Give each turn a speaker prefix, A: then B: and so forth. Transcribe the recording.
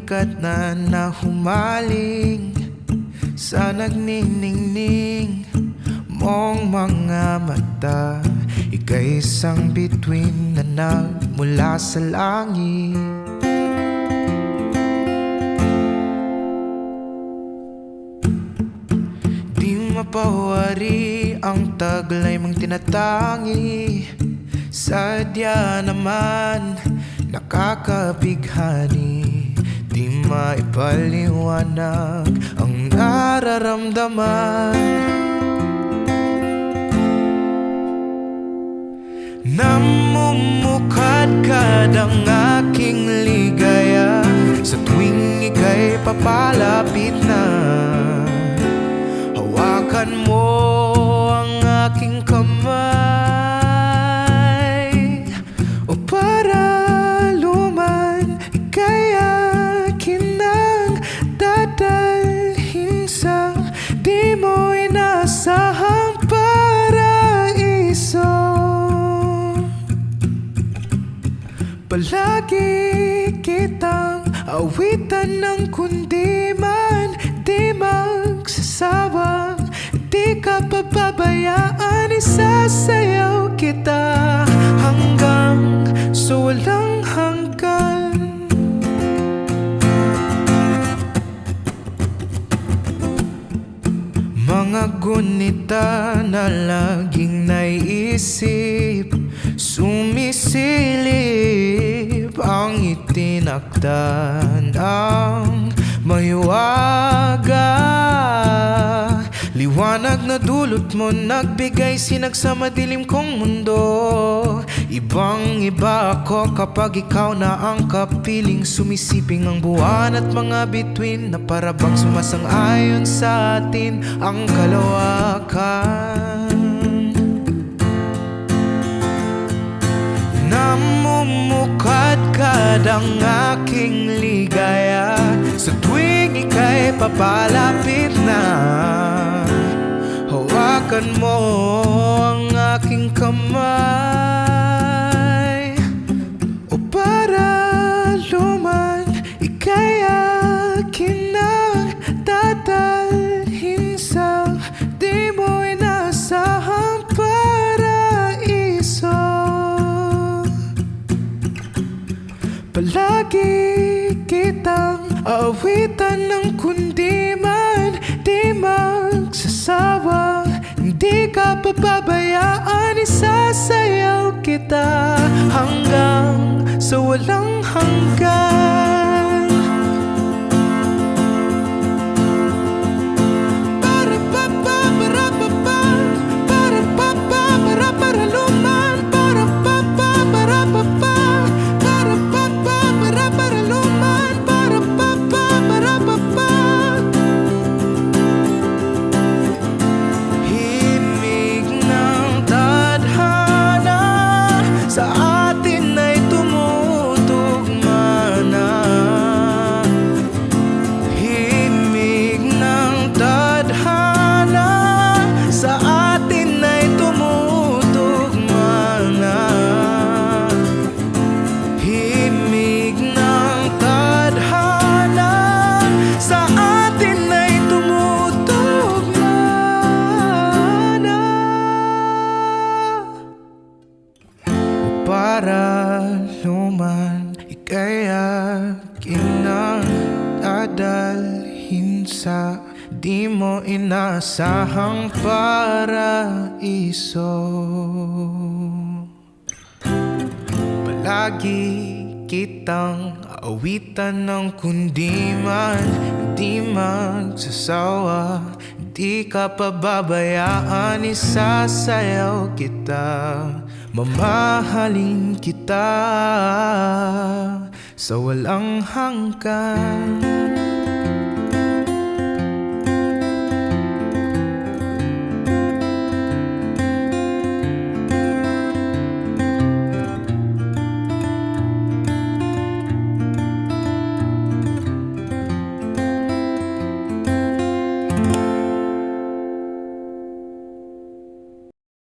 A: sikat na humaling sa nagniningning mong mga mata. Ika'y isang bituin na nagmula sa langit. Di mapawari ang taglay mong tinatangi. Sadya naman nakakabighani. Di maipaliwanag ang nararamdaman. Namumukadkad ang aking ligaya sa tuwing ika'y papalapit na. Hawakan mo ang aking kamay, o para luman ika'y akin nang dadalhin sa di mo inasahang paraiso. Palagi kitang awitan ng kundi man di magsasawang. Di ka pababayaan, isasayaw kita hanggang sa walang hanggan. Mga gunita na laging naiisip, sumisilip ang itinakda ng mahiwaga. Liwanag na dulot mo, nagbigay sinag sa madilim kong mundo. Ibang iba ako kapag ikaw na ang kapiling. Sumisiping ang buwan at mga bituin na para bang sumasang-ayon sa atin ang kalawakan. Namumukadkad ang aking ligaya sa tuwing ika'y papalapit na. Hawakan mo ang aking kamay, o para luman ika'y akin nang dadalhin sa di mo inasahang paraiso. Palagi kitang awitan ng kundi man di magsasawa. Hindi ka pababayaan, isasayaw kita hanggang sa walang hanggan. Sa atin ay tumutugma na. Himig ng tadhana sa atin ay tumutugma na. Himig ng tadhana sa atin ay tumutugma na. Para luman ika'y akin nang dadalhin sa di mo inasahang paraiso. Palagi kitang awitan ng kundi man di magsasawa. Di ka pababayaan, isasayaw kita, mamahalin kita sa walang hanggan.